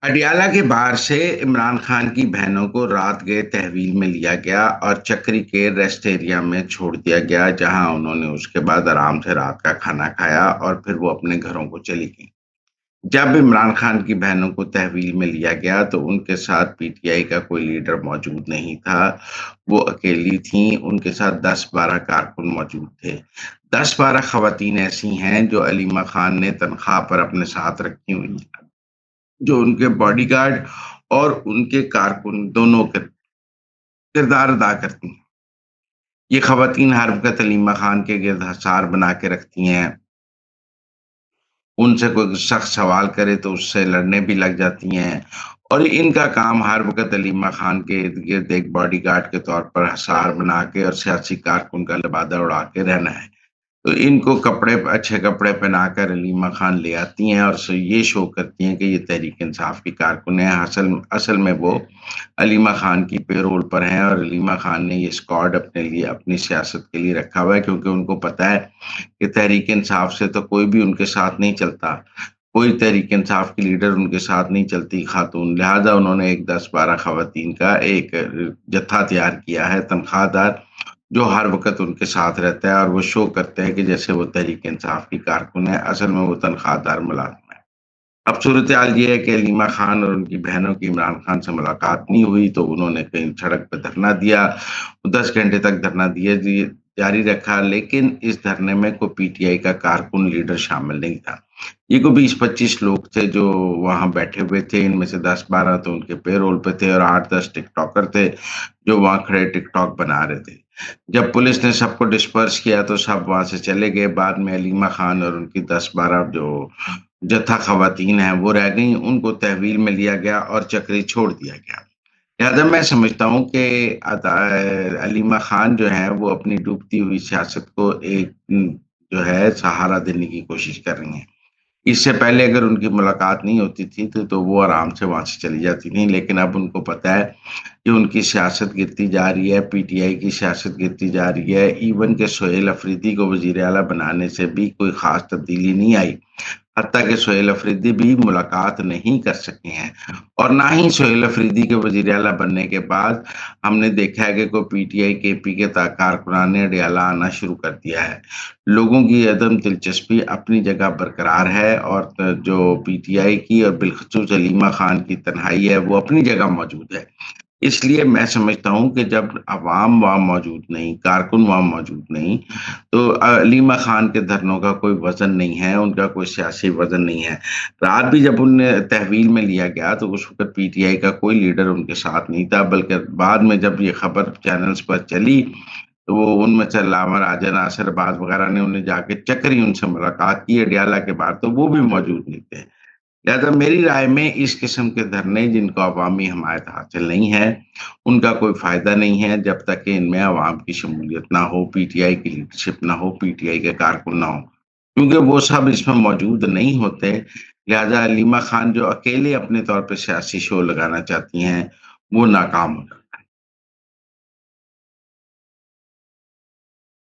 اڈیالہ کے باہر سے عمران خان کی بہنوں کو رات گئے تحویل میں لیا گیا اور چکری کے ریسٹ ایریا میں چھوڑ دیا گیا، جہاں انہوں نے اس کے بعد آرام سے رات کا کھانا کھایا اور پھر وہ اپنے گھروں کو چلی گئیں۔ جب عمران خان کی بہنوں کو تحویل میں لیا گیا تو ان کے ساتھ پی ٹی آئی کا کوئی لیڈر موجود نہیں تھا، وہ اکیلی تھیں۔ ان کے ساتھ 10-12 کارکن موجود تھے۔ 10-12 خواتین ایسی ہیں جو علیمہ خان نے تنخواہ پر اپنے ساتھ رکھی ہوئی ہیں، جو ان کے باڈی گارڈ اور ان کے کارکن دونوں کے کردار ادا کرتی ہیں۔ یہ خواتین ہر وقت علیمہ خان کے گرد حصار بنا کے رکھتی ہیں، ان سے کوئی شخص سوال کرے تو اس سے لڑنے بھی لگ جاتی ہیں، اور ان کا کام ہر وقت علیمہ خان کے ارد گرد ایک باڈی گارڈ کے طور پر حصار بنا کے اور سیاسی کارکن کا لبادہ اڑا کے رہنا ہے۔ تو ان کو اچھے کپڑے پہنا کر علیمہ خان لے آتی ہیں اور یہ شو کرتی ہیں کہ یہ تحریک انصاف کی کارکن ہیں۔ اصل میں وہ علیمہ خان کی پے رول پر ہیں، اور علیمہ خان نے یہ اسکواڈ اپنے لیے اپنی سیاست کے لیے رکھا ہوا ہے، کیونکہ ان کو پتا ہے کہ تحریک انصاف سے تو کوئی بھی ان کے ساتھ نہیں چلتا، کوئی تحریک انصاف کی لیڈر ان کے ساتھ نہیں چلتی خاتون، لہٰذا انہوں نے ایک 10-12 خواتین کا ایک جتھا تیار کیا ہے، تنخواہ دار، جو ہر وقت ان کے ساتھ رہتا ہے، اور وہ شو کرتے ہیں کہ جیسے وہ تحریک انصاف کی کارکن ہے، اصل میں وہ تنخواہ دار ملازم ہے۔ اب صورتحال یہ ہے کہ علیمہ خان اور ان کی بہنوں کی عمران خان سے ملاقات نہیں ہوئی، تو انہوں نے کہیں سڑک پہ دھرنا دیا، 10 گھنٹے تک دھرنا جاری رکھا، لیکن اس دھرنے میں کوئی پی ٹی آئی کا کارکن لیڈر شامل نہیں تھا۔ یہ کوئی 20-25 لوگ تھے جو وہاں بیٹھے ہوئے تھے، ان میں سے 10-12 تو ان کے پے رول پہ تھے، اور 8-10 ٹک ٹاکر تھے جو وہاں کھڑے ٹک ٹاک بنا رہے تھے۔ جب پولیس نے سب کو ڈسپرس کیا تو سب وہاں سے چلے گئے۔ بعد میں علیمہ خان اور ان کی 10-12 جو جتھا خواتین ہیں وہ رہ گئیں، ان کو تحویل میں لیا گیا اور چکری چھوڑ دیا گیا۔ لہٰذا میں سمجھتا ہوں کہ علیمہ خان جو ہیں وہ اپنی ڈوبتی ہوئی سیاست کو ایک جو ہے سہارا دینے کی کوشش کر رہی ہیں۔ اس سے پہلے اگر ان کی ملاقات نہیں ہوتی تھی تو وہ آرام سے وہاں سے چلی جاتی تھیں، لیکن اب ان کو پتا ہے کہ ان کی سیاست گرتی جا رہی ہے، پی ٹی آئی کی سیاست گرتی جا رہی ہے۔ ایون کہ سہیل افریدی کو وزیر اعلیٰ بنانے سے بھی کوئی خاص تبدیلی نہیں آئی، حتیٰ کہ سہیل افریدی بھی ملاقات نہیں کر سکے ہیں، اور نہ ہی سہیل افریدی کے وزیر اعلیٰ بننے کے بعد ہم نے دیکھا ہے کہ کوئی پی ٹی آئی کے پی کے کارکنان نے اڈیالہ آنا شروع کر دیا ہے۔ لوگوں کی عدم دلچسپی اپنی جگہ برقرار ہے، اور جو پی ٹی آئی کی اور بالخصوص علیمہ خان کی تنہائی ہے وہ اپنی جگہ موجود ہے۔ اس لیے میں سمجھتا ہوں کہ جب عوام وہاں موجود نہیں، کارکن وہاں موجود نہیں، تو علیمہ خان کے دھرنوں کا کوئی وزن نہیں ہے، ان کا کوئی سیاسی وزن نہیں ہے۔ رات بھی جب انہیں تحویل میں لیا گیا تو اس وقت پی ٹی آئی کا کوئی لیڈر ان کے ساتھ نہیں تھا، بلکہ بعد میں جب یہ خبر چینلز پر چلی تو وہ ان میں سے علامہ راجہ ناصر عباس وغیرہ نے انہیں جا کے چکری ان سے ملاقات کی اڈیالہ کے بعد، تو وہ بھی موجود نہیں تھے۔ لہٰذا میری رائے میں اس قسم کے دھرنے جن کو عوامی حمایت حاصل نہیں ہے، ان کا کوئی فائدہ نہیں ہے جب تک کہ ان میں عوام کی شمولیت نہ ہو، پی ٹی آئی کی لیڈرشپ نہ ہو، پی ٹی آئی کے کارکن نہ ہو، کیونکہ وہ سب اس میں موجود نہیں ہوتے۔ لہٰذا علیمہ خان جو اکیلے اپنے طور پہ سیاسی شو لگانا چاہتی ہیں وہ ناکام ہو جاتی ہیں۔